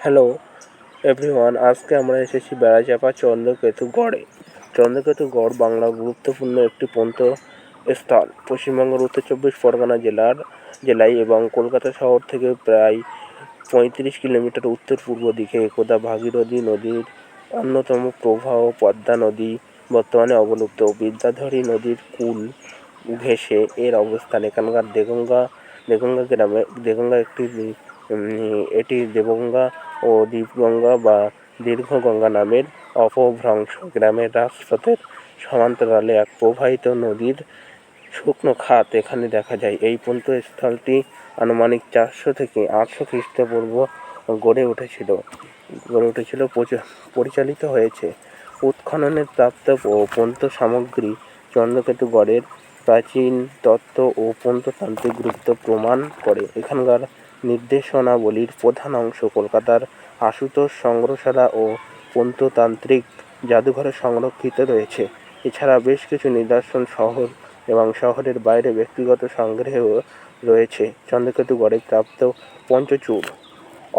Hello everyone, আজকে আমরা এসেছি বেড়াচাপা চন্দ্রকেতু গড়ে। চন্দ্রকেতু গড় বাংলার গুরুত্বপূর্ণ একটি স্থল। পশ্চিমবঙ্গের উত্তর 24 পরগনা জেলায় এবং কলকাতা শহর থেকে প্রায় 35 কিলোমিটার উত্তর পূর্ব দিকে একদা ভাগীরথী নদীর অন্যতম প্রবাহ পদ্মা নদী বর্তমানে অবলুপ্ত। বিদ্যাধরী নদীর কূল ঘেঁষে এর অবস্থান। এখানকার দেগঙ্গা গ্রামে এটি দেবগঙ্গা ও দীপগঙ্গা বা দীর্ঘগঙ্গা নামের অপভ্রংশ গ্রামের রাজপথের সমান্তরালে এক প্রবাহিত নদীর শুকনো খাত এখানে দেখা যায়। এই স্থলটি আনুমানিক 400 থেকে 800 খ্রিস্টপূর্ব গড়ে উঠেছিল। পরিচালিত হয়েছে। উৎখননের প্রাপ্ত ও সামগ্রী চন্দ্রকেতু গড়ের প্রাচীন তত্ত্ব ও প্রত্নতান্ত্রিক গুরুত্ব প্রমাণ করে। এখানকার নির্দেশনাবলীর প্রধান অংশ কলকাতার আশুতোষ সংগ্রহশালা ও প্রত্নতান্ত্রিক জাদুঘরে সংরক্ষিত রয়েছে। এছাড়া বেশ কিছু নিদর্শন শহর এবং শহরের বাইরে ব্যক্তিগত সংগ্রহেও রয়েছে। চন্দ্রকেতু গড়ে প্রাপ্ত পঞ্চচূড়,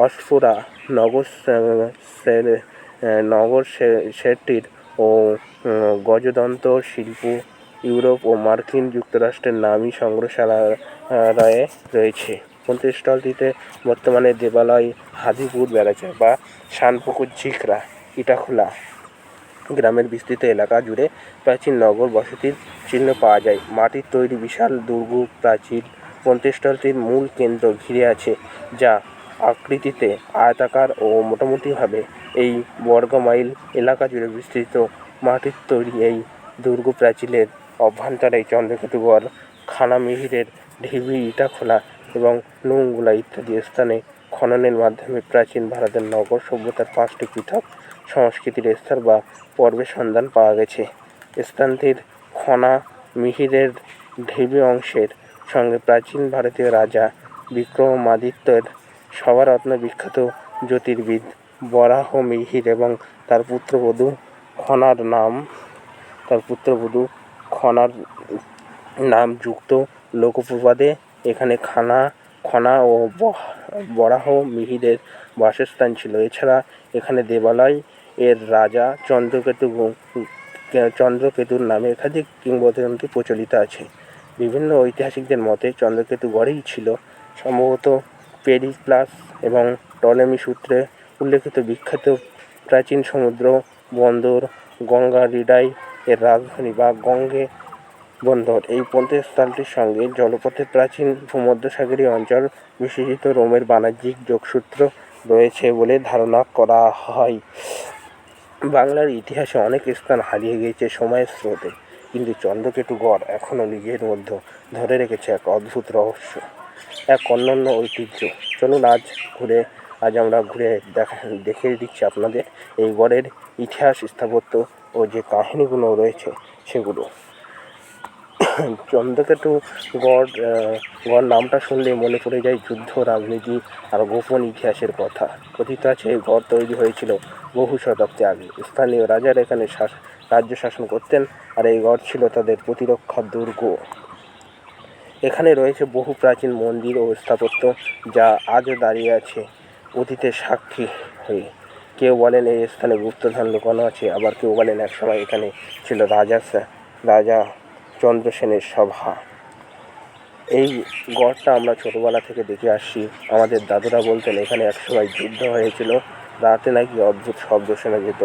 অস্ফুরা, নগর সেটির ও গজদন্ত শিল্প ইউরোপ ও মার্কিন যুক্তরাষ্ট্রের নামী সংগ্রহশালায় রয়েছে। স্থলটিতে বর্তমানে দেবালয়, হাজিপুর, বেড়াচাপা, শানপুকুর, ঝিকরা, ইটাখোলা গ্রামের বিস্তৃত এলাকা জুড়ে প্রাচীন নগর বসতির চিহ্ন পাওয়া যায়। মাটির তৈরি বিশাল দুর্গ প্রাচীর স্থলটির মূল কেন্দ্র ঘিরে আছে, যা আকৃতিতে আয়তাকার ও মোটামুটিভাবে এই বর্গমাইল এলাকা জুড়ে বিস্তৃত। মাটির তৈরি এই দুর্গ প্রাচীরের অভ্যন্তরে চন্দ্রকেতু গড়, খানামিহিরের ঢিবি, ইটাখোলা এবং নুঙ্গুলা ইত্যাদি স্থানে খননের মাধ্যমে প্রাচীন ভারতের নগর সভ্যতার 5টি পৃথক সংস্কৃতির স্তর বা পর্বের সন্ধান পাওয়া গেছে। স্থানটির খনামিহিরের ঢিবি অংশের সঙ্গে প্রাচীন ভারতীয় রাজা বিক্রমাদিত্যের সভারত্ন বিখ্যাত জ্যোতির্বিদ বরাহমিহির এবং তার পুত্রবধূ খনার নাম যুক্ত লোকপ্রবাদে এখানে খনা ও বরাহ মিহিরের বাসস্থান ছিল। এছাড়া এখানে দেবালয় এর রাজা চন্দ্রকেতুর নামে একাধিক কিংবদন্তি প্রচলিত আছে। বিভিন্ন ঐতিহাসিকদের মতে চন্দ্রকেতু গড়েই ছিল সম্ভবত পেরিপ্লাস এবং টলেমি সূত্রে উল্লেখিত বিখ্যাত প্রাচীন সমুদ্র বন্দর গঙ্গা রিডাই এর রাজধানী বা গঙ্গে বন্দর। এই স্থলটির সঙ্গে জলপথের প্রাচীন ভূমধ্যসাগরীয় অঞ্চল বিশেষিত রোমের বাণিজ্যিক যোগসূত্র রয়েছে বলে ধারণা করা হয়। বাংলার ইতিহাসে অনেক স্থান হারিয়ে গিয়েছে সময়ের স্রোতে, কিন্তু চন্দ্রকেতু গড় এখনও নিজের মধ্যে ধরে রেখেছে এক অদ্ভুত রহস্য, এক অনন্য ঐতিহ্য। চলুন আজ আমরা ঘুরে দেখিয়ে দিচ্ছি আপনাদের এই গড়ের ইতিহাস, স্থাপত্য ও যে কাহিনীগুলো রয়েছে সেগুলো। চন্দ্রকেতু গড় নামটা শুনলে মনে পড়ে যায় যুদ্ধ, রাজনীতি আর গোপন ইতিহাসের কথা। কথিত আছে এই গড় তৈরি হয়েছিল বহু শতাব্দী আগে। স্থানীয় রাজারা এখানে রাজ্য শাসন করতেন, আর এই গড় ছিল তাদের প্রতিরক্ষার দুর্গ। এখানে রয়েছে বহু প্রাচীন মন্দির ও স্থাপত্য, যা আজও দাঁড়িয়ে আছে অতীতের সাক্ষী হয়ে। কেউ বলেন এই স্থানে গুপ্তধন লুকানো আছে, আবার কেউ বলেন একসময় এখানে ছিল রাজা চন্দ্রসেনের সভা। এই গড়টা আমরা ছোটোবেলা থেকে দেখে আসছি। আমাদের দাদুরা বলতেন এখানে একসময় যুদ্ধ হয়েছিল, রাতে নাকি অদ্ভুত শব্দ শোনা যেত।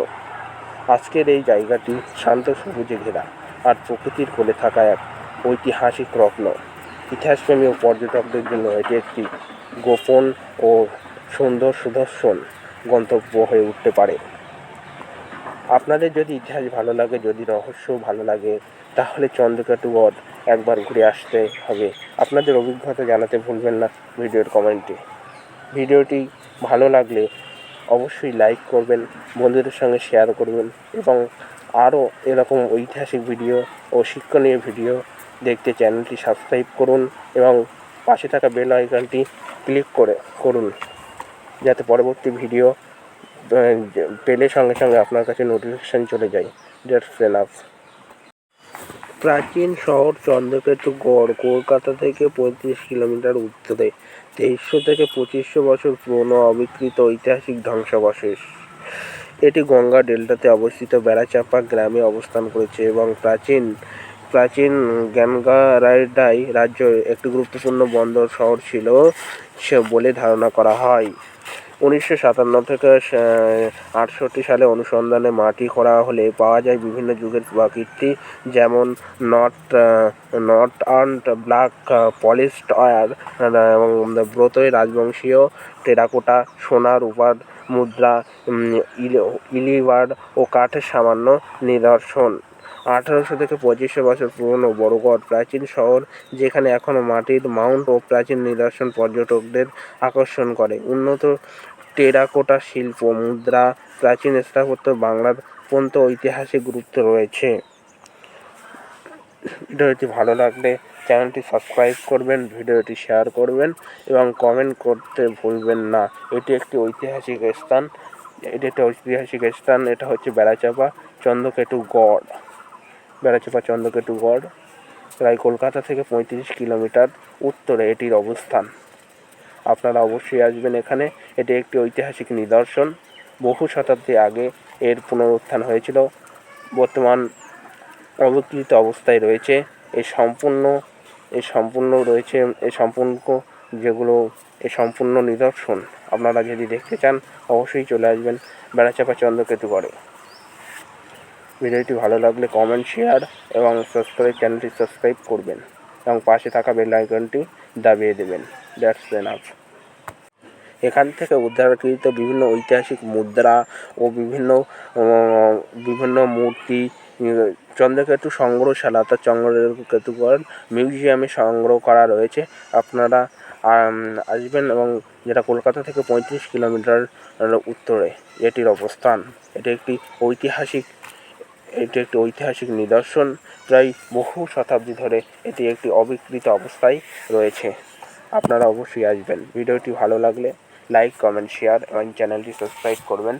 আজকের এই জায়গাটি শান্ত সবুজে ঘেরা আর প্রকৃতির কোলে থাকা এক ঐতিহাসিক রত্ন। ইতিহাসপ্রেমী ও পর্যটকদের জন্য এটি একটি গোপন ও সুদর্শন গন্তব্য হয়ে উঠতে পারে। আপনাদের যদি ইতিহাস ভালো লাগে, যদি রহস্য ভালো লাগে, তাহলে চন্দ্রকেতু গড় একবার ঘুরে আসতে হবে। আপনাদের অভিজ্ঞতা জানাতে ভুলবেন না ভিডিওর কমেন্টে। ভিডিওটি ভালো লাগলে অবশ্যই লাইক করবেন, বন্ধুদের সঙ্গে শেয়ার করবেন এবং আরও এরকম ঐতিহাসিক ভিডিও ও শিক্ষণীয় ভিডিও দেখতে চ্যানেলটি সাবস্ক্রাইব করুন এবং পাশে থাকা বেল আইকনটি ক্লিক করুন, যাতে পরবর্তী ভিডিও পেলে সঙ্গে সঙ্গে আপনার কাছে নোটিফিকেশান চলে যায়। That's enough. প্রাচীন শহর চন্দ্রকেতুগড় কলকাতা থেকে ৩৫ কিলোমিটার উত্তরে। ২৩০০ থেকে ২৫০০ বছর পুরনো অবিকৃত ঐতিহাসিক ধ্বংসাবশেষ। এটি গঙ্গা ডেল্টাতে অবস্থিত বেড়াচাপা গ্রামে অবস্থান করেছে এবং প্রাচীন প্রাচীন জ্ঞানগারাইডাই রাজ্যের একটি গুরুত্বপূর্ণ বন্দর শহর ছিল বলে ধারণা করা হয়। ১৯৫৭ থেকে ৬৮ সালে অনুসন্ধানে মাটি খোঁড়া হলে পাওয়া যায় বিভিন্ন যুগের প্রকৃতি, যেমন northern black polished ware এবং ব্রতই রাজবংশীয় টেরাকোটা, সোনা রূপার মুদ্রা, ইলিবার ও কাঠের সামান্য নিদর্শন। ১৮০০ থেকে ২৫০০ বছর পুরনো বড়গড় প্রাচীন শহর, যেখানে এখনও মাটির মাউন্ট ও প্রাচীন নিদর্শন পর্যটকদের আকর্ষণ করে। উন্নত টেরাকোটা শিল্প, মুদ্রা, প্রাচীন স্থাপত্য বাংলার অত্যন্ত ঐতিহাসিক গুরুত্ব রয়েছে। ভিডিওটি ভালো লাগলে চ্যানেলটি সাবস্ক্রাইব করবেন, ভিডিওটি শেয়ার করবেন এবং কমেন্ট করতে ভুলবেন না। এটি একটি ঐতিহাসিক স্থান। এটা হচ্ছে বেড়াচাপা চন্দ্রকেতুগড়। বেড়াচাপা চন্দ্রকেতুগড় প্রায় কলকাতা থেকে ৩৫ কিলোমিটার উত্তরে এটির অবস্থান। আপনারা অবশ্যই আসবেন এখানে। এটি একটি ঐতিহাসিক নিদর্শন। বহু শতাব্দী আগে এর পুনরুত্থান হয়েছিল। বর্তমান অবিকৃত অবস্থায় রয়েছে। এই সম্পূর্ণ নিদর্শন আপনারা যদি দেখতে চান অবশ্যই চলে আসবেন বেড়াচাপা চন্দ্রকেতুগড়ে। ভিডিওটি ভালো লাগলে কমেন্ট, শেয়ার এবং চ্যানেলটি সাবস্ক্রাইব করবেন এবং পাশে থাকা বেল আইকনটি দাবিয়ে দেবেন। That's enough. এখান থেকে উদ্ধারকৃত বিভিন্ন ঐতিহাসিক মুদ্রা ও বিভিন্ন মূর্তি চন্দ্রকেতু সংগ্রহশালা অর্থাৎ চন্দ্রকেতুগড় মিউজিয়ামে সংগ্রহ করা রয়েছে। আপনারা আসবেন এবং যেটা কলকাতা থেকে ৩৫ কিলোমিটার উত্তরে এটির অবস্থান। এটি একটি ঐতিহাসিক নিদর্শন। প্রায় বহু শতাব্দী ধরে এটি একটি অবিকৃত অবস্থায় রয়েছে। আপনারা অবশ্যই আসবেন। ভিডিওটি ভালো লাগলে লাইক, কমেন্ট, শেয়ার এবং চ্যানেলটি সাবস্ক্রাইব করবেন।